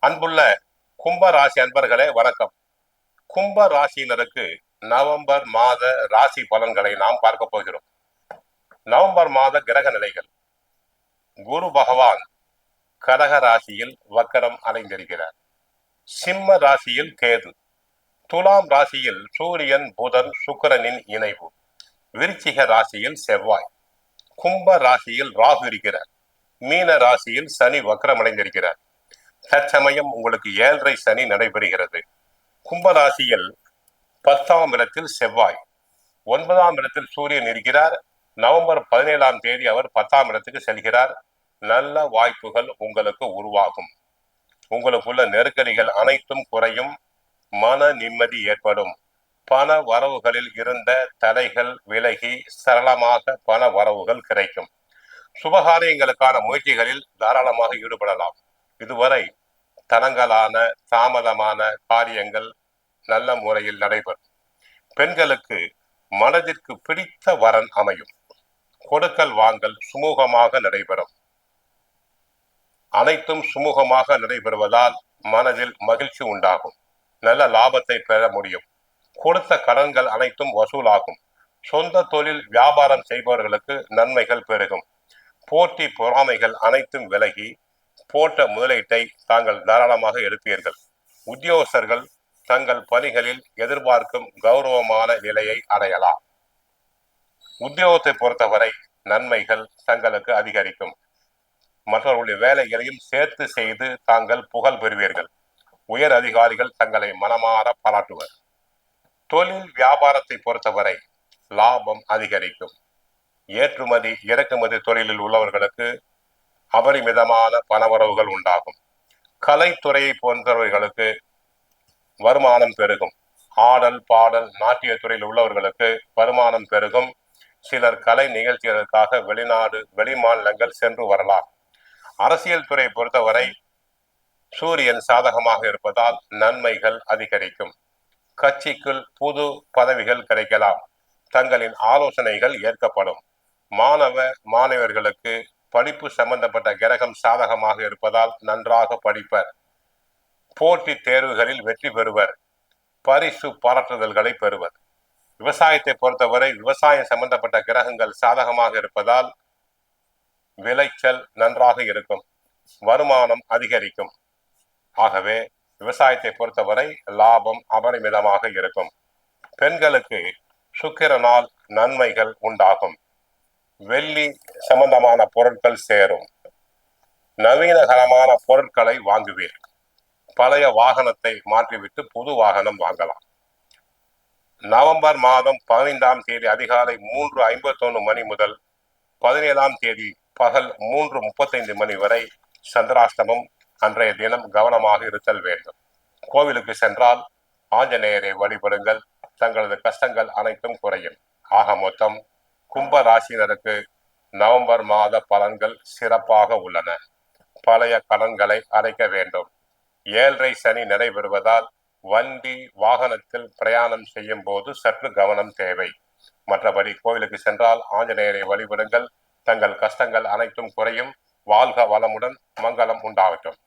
அன்புள்ள கும்ப ராசி அன்பர்களே வணக்கம். கும்ப ராசியினருக்கு நவம்பர் மாத ராசி பலன்களை நாம் பார்க்க போகிறோம். நவம்பர் மாத கிரக நிலைகள். குரு பகவான் கடக ராசியில் வக்கரம் அடைந்திருக்கிறார். சிம்ம ராசியில் கேது, துலாம் ராசியில் சூரியன் புதன் சுக்கிரனின் இணைவு, விருச்சிக ராசியில் செவ்வாய், கும்ப ராசியில் ராகு இருக்கிறார். மீன ராசியில் சனி வக்கரம் அடைந்திருக்கிறார். தற்சமயம் உங்களுக்கு 7.5 சனி நடைபெறுகிறது. கும்பராசியில் 10ஆம் இடத்தில் செவ்வாய், 9ஆம் இடத்தில் சூரியன் இருக்கிறார். நவம்பர் 17ஆம் தேதி அவர் 10ஆம் இடத்துக்கு செல்கிறார். நல்ல வாய்ப்புகள் உங்களுக்கு உருவாகும். உங்களுக்குள்ள நெருக்கடிகள் அனைத்தும் குறையும். மன நிம்மதி ஏற்படும். பண வரவுகளில் இருந்த தடைகள் விலகி சரளமாக பண வரவுகள் கிடைக்கும். சுபகாரியங்களுக்கான முயற்சிகளில் தாராளமாக ஈடுபடலாம். இதுவரை தடங்கலான தாமதமான காரியங்கள் நல்ல முறையில் நடைபெறும். பெண்களுக்கு மனதிற்கு பிடித்த வரன் அமையும். கொடுக்கல் வாங்கல் சுமூகமாக நடைபெறும். அனைத்தும் சுமூகமாக நடைபெறுவதால் மனதில் மகிழ்ச்சி உண்டாகும். நல்ல லாபத்தை பெற முடியும். கொடுத்த கடன்கள் அனைத்தும் வசூலாகும். சொந்த தொழில் வியாபாரம் செய்பவர்களுக்கு நன்மைகள் பெருகும். போட்டி பொறாமைகள் அனைத்தும் விலகி போட்ட முதலீட்டை தாங்கள் தாராளமாக எடுப்பீர்கள். உத்தியோகஸ்தர்கள் தங்கள் பணிகளில் எதிர்பார்க்கும் கௌரவமான நிலையை அடையலாம். உத்தியோகத்தை பொறுத்தவரை நன்மைகள் தங்களுக்கு அதிகரிக்கும். மற்றவர்களுடைய வேலைகளையும் சேர்த்து செய்து தாங்கள் புகழ் பெறுவீர்கள். உயர் அதிகாரிகள் தங்களை மனமாற பாராட்டுவர். தொழில் வியாபாரத்தை பொறுத்தவரை லாபம் அதிகரிக்கும். ஏற்றுமதி இறக்குமதி தொழிலில் உள்ளவர்களுக்கு அபரிமிதமான பணவரவுகள் உண்டாகும். கலைத்துறையை போன்றவர்களுக்கு வருமானம் பெருகும். ஆடல் பாடல் நாட்டிய துறையில் உள்ளவர்களுக்கு வருமானம் பெருகும். சிலர் கலை நிகழ்ச்சிகளுக்காக வெளிநாடு வெளிமாநிலங்கள் சென்று வரலாம். அரசியல் துறை பொறுத்தவரை சூரியன் சாதகமாக இருப்பதால் நன்மைகள் அதிகரிக்கும். கட்சிக்குள் புது பதவிகள் கிடைக்கலாம். தங்களின் ஆலோசனைகள் ஏற்கப்படும். மாணவ மாணவர்களுக்கு படிப்பு சம்பந்தப்பட்ட கிரகம் சாதகமாக இருப்பதால் நன்றாக படிப்பர். போட்டி தேர்வுகளில் வெற்றி பெறுவர். பரிசு பாராட்டுதல்களை பெறுவர். விவசாயத்தை பொறுத்தவரை விவசாயம் சம்பந்தப்பட்ட கிரகங்கள் சாதகமாக இருப்பதால் விளைச்சல் நன்றாக இருக்கும். வருமானம் அதிகரிக்கும். ஆகவே விவசாயத்தை பொறுத்தவரை லாபம் அபரிமிதமாக இருக்கும். பெண்களுக்கு சுக்கிரனால் நன்மைகள் உண்டாகும். வெள்ளி சம்பந்தமான பொருட்கள் சேரும். நவீனகரமான பொருட்களை வாங்குவீர். பழைய வாகனத்தை மாற்றிவிட்டு புது வாகனம் வாங்கலாம். நவம்பர் மாதம் 15ஆம் தேதி அதிகாலை 3:51 மணி முதல் 17ஆம் தேதி பகல் 3:35 மணி வரை சந்திராஷ்டமம். அன்றைய தினம் கவனமாக இருத்தல் வேண்டும். கோவிலுக்கு சென்றால் ஆஞ்சநேயரை வழிபடுங்கள். தங்களது கஷ்டங்கள் அனைத்தும் குறையும். ஆக மொத்தம் கும்ப ராசியினருக்கு நவம்பர் மாத பலன்கள் சிறப்பாக உள்ளன. பழைய கடன்களை அடைக்க வேண்டும். 7.5 சனி நடைபெறுவதால் வண்டி வாகனத்தில் பிரயாணம் செய்யும் போது சற்று கவனம் தேவை. மற்றபடி கோவிலுக்கு சென்றால் ஆஞ்சநேயரை வழிபடுங்கள். தங்கள் கஷ்டங்கள் அனைத்தும் குறையும். வாழ்க வளமுடன். மங்களம் உண்டாகட்டும்.